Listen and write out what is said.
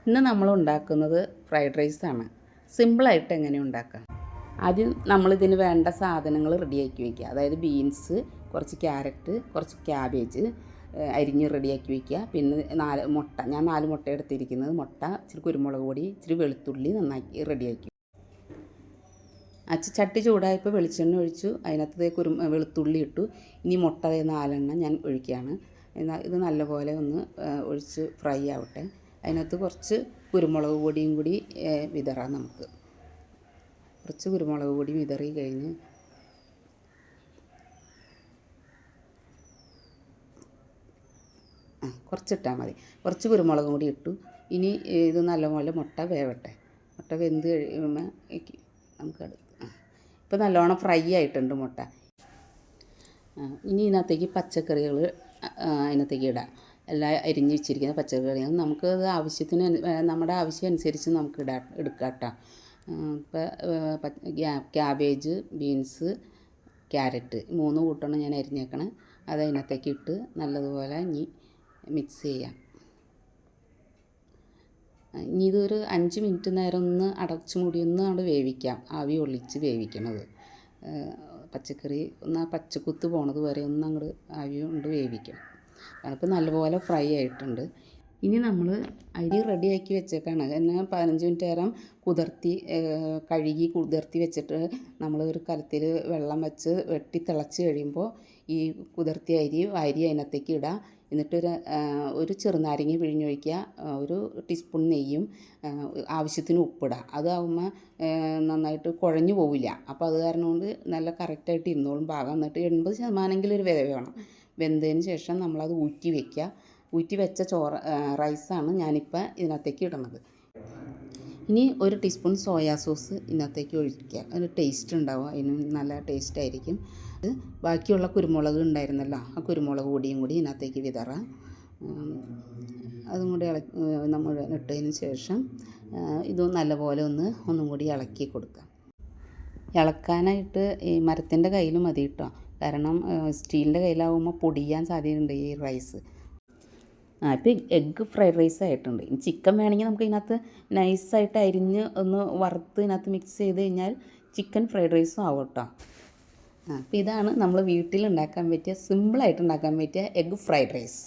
ഇന്ന് നമ്മൾ ഉണ്ടാക്കുന്നത് ഫ്രൈഡ് റൈസാണ്. സിമ്പിളായിട്ട് എങ്ങനെ ഉണ്ടാക്കാം. ആദ്യം നമ്മളിതിന് വേണ്ട സാധനങ്ങൾ റെഡിയാക്കി വയ്ക്കുക. അതായത് ബീൻസ്, കുറച്ച് ക്യാരറ്റ്, കുറച്ച് ക്യാബേജ് അരിഞ്ഞ് റെഡിയാക്കി വയ്ക്കുക. പിന്നെ 4 മുട്ട, ഞാൻ 4 മുട്ട എടുത്തിരിക്കുന്നത്. മുട്ട, ഇച്ചിരി കുരുമുളക് പൊടി, ഇച്ചിരി വെളുത്തുള്ളി നന്നാക്കി റെഡിയാക്കി. ചട്ടി ചൂടായപ്പോൾ വെളിച്ചെണ്ണ ഒഴിച്ചു. അതിനകത്ത് വെളുത്തുള്ളി ഇട്ടു. ഇനി മുട്ട 4 ഞാൻ ഒഴിക്കുകയാണ്. ഇത് നല്ലപോലെ ഒന്ന് ഒഴിച്ച് ഫ്രൈ ആവട്ടെ. അതിനകത്ത് കുറച്ച് കുരുമുളക് പൊടിയും കൂടി വിതറാം. നമുക്ക് കുറച്ച് കുരുമുളക് പൊടി വിതറി കഴിഞ്ഞ് കുറച്ചിട്ടാൽ മതി. കുറച്ച് കുരുമുളകും കൂടി ഇട്ടു. ഇനി ഇത് നല്ലപോലെ മുട്ട വേവട്ടെ. മുട്ട വെന്ത് കഴിയുമ്പോൾ നമുക്കത് ഇപ്പോൾ നല്ലോണം ഫ്രൈ ആയിട്ടുണ്ട് മുട്ട. ഇനി ഇതിനകത്തേക്ക് പച്ചക്കറികൾ അതിനകത്തേക്ക് ഇടാം. എല്ലാം അരിഞ്ഞ് വെച്ചിരിക്കുന്ന പച്ചക്കറികൾ നമുക്കത് ആവശ്യത്തിന് നമ്മുടെ ആവശ്യം അനുസരിച്ച് നമുക്ക് എടുക്കാം കേട്ടോ. ഇപ്പോൾ ക്യാബേജ്, ബീൻസ്, ക്യാരറ്റ് 3 കൂട്ടണം ഞാൻ അരിഞ്ഞേക്കണം. അത് അതിനകത്തേക്ക് ഇട്ട് നല്ലതുപോലെ ഇനി മിക്സ് ചെയ്യാം. ഇനി ഇതൊരു 5 മിനിറ്റ് നേരം ഒന്ന് അടച്ചു മൂടി ഒന്ന് അങ്ങോട്ട് വേവിക്കാം. ആവി ഒളിച്ച് വേവിക്കണത്. പച്ചക്കറി ഒന്ന് ആ പച്ചക്കുത്ത് പോണത് വരെ ഒന്ന് അങ്ങോട്ട് ആവി കൊണ്ട് വേവിക്കണം. അതിപ്പോൾ നല്ലപോലെ ഫ്രൈ ആയിട്ടുണ്ട്. ഇനി നമ്മൾ അരി റെഡിയാക്കി വെച്ചേക്കാണ്. എന്നാൽ 15 മിനിറ്റ് നേരം കഴുകി കുതിർത്തി വെച്ചിട്ട് നമ്മൾ ഒരു കലത്തിൽ വെള്ളം വെച്ച് വെട്ടി തിളച്ച് കഴിയുമ്പോൾ ഈ കുതിർത്തിയ അരി അതിനകത്തേക്ക് ഇടാം. എന്നിട്ട് ഒരു ചെറുനാരങ്ങ പിഴിഞ്ഞൊഴിക്കുക. ഒരു ടീസ്പൂൺ നെയ്യും ആവശ്യത്തിന് ഉപ്പിടുക. അതാവുമ്പോൾ നന്നായിട്ട് കുഴഞ്ഞു പോവില്ല. അപ്പോൾ അത് കാരണം കൊണ്ട് നല്ല കറക്റ്റായിട്ട് ഇരുന്നോളും പാകം. എന്നിട്ട് 80% ഒരു വേണം. വെന്തതിന് ശേഷം നമ്മളത് ഊറ്റി വയ്ക്കുക. ഊറ്റി വെച്ച റൈസാണ് ഞാനിപ്പോൾ ഇതിനകത്തേക്ക് ഇടുന്നത്. ഇനി ഒരു ടീസ്പൂൺ സോയാ സോസ് ഇതിനകത്തേക്ക് ഒഴിക്കുക. ഒരു ടേസ്റ്റ് ഉണ്ടാവും, അതിനും നല്ല ടേസ്റ്റ് ആയിരിക്കും. ബാക്കിയുള്ള കുരുമുളക് ഉണ്ടായിരുന്നല്ലോ, ആ കുരുമുളക് പൊടിയും കൂടി ഇതിനകത്തേക്ക് വിതറാം. അതും കൂടി നമ്മൾ ഇട്ടതിന് ശേഷം ഇത് നല്ലപോലെ ഒന്നും കൂടി ഇളക്കി കൊടുക്കാം. ഇളക്കാനായിട്ട് ഈ മരത്തിൻ്റെ കയ്യിൽ മതി കേട്ടോ. കാരണം സ്റ്റീലിൻ്റെ കയ്യിലാവുമ്പോൾ പൊടിയാൻ സാധ്യതയുണ്ട് ഈ റൈസ്. ഇപ്പോൾ എഗ്ഗ് ഫ്രൈഡ് റൈസ് ആയിട്ടുണ്ട്. ഇനി ചിക്കൻ വേണമെങ്കിൽ നമുക്ക് ഇതിനകത്ത് നൈസായിട്ട് അരിഞ്ഞ് ഒന്ന് വറുത്ത് ഇതിനകത്ത് മിക്സ് ചെയ്ത് കഴിഞ്ഞാൽ ചിക്കൻ ഫ്രൈഡ് റൈസും ആവും കേട്ടോ. അപ്പോൾ ഇതാണ് നമ്മൾ വീട്ടിൽ ഉണ്ടാക്കാൻ പറ്റിയ സിമ്പിളായിട്ട് ഉണ്ടാക്കാൻ പറ്റിയ എഗ്ഗ് ഫ്രൈഡ് റൈസ്.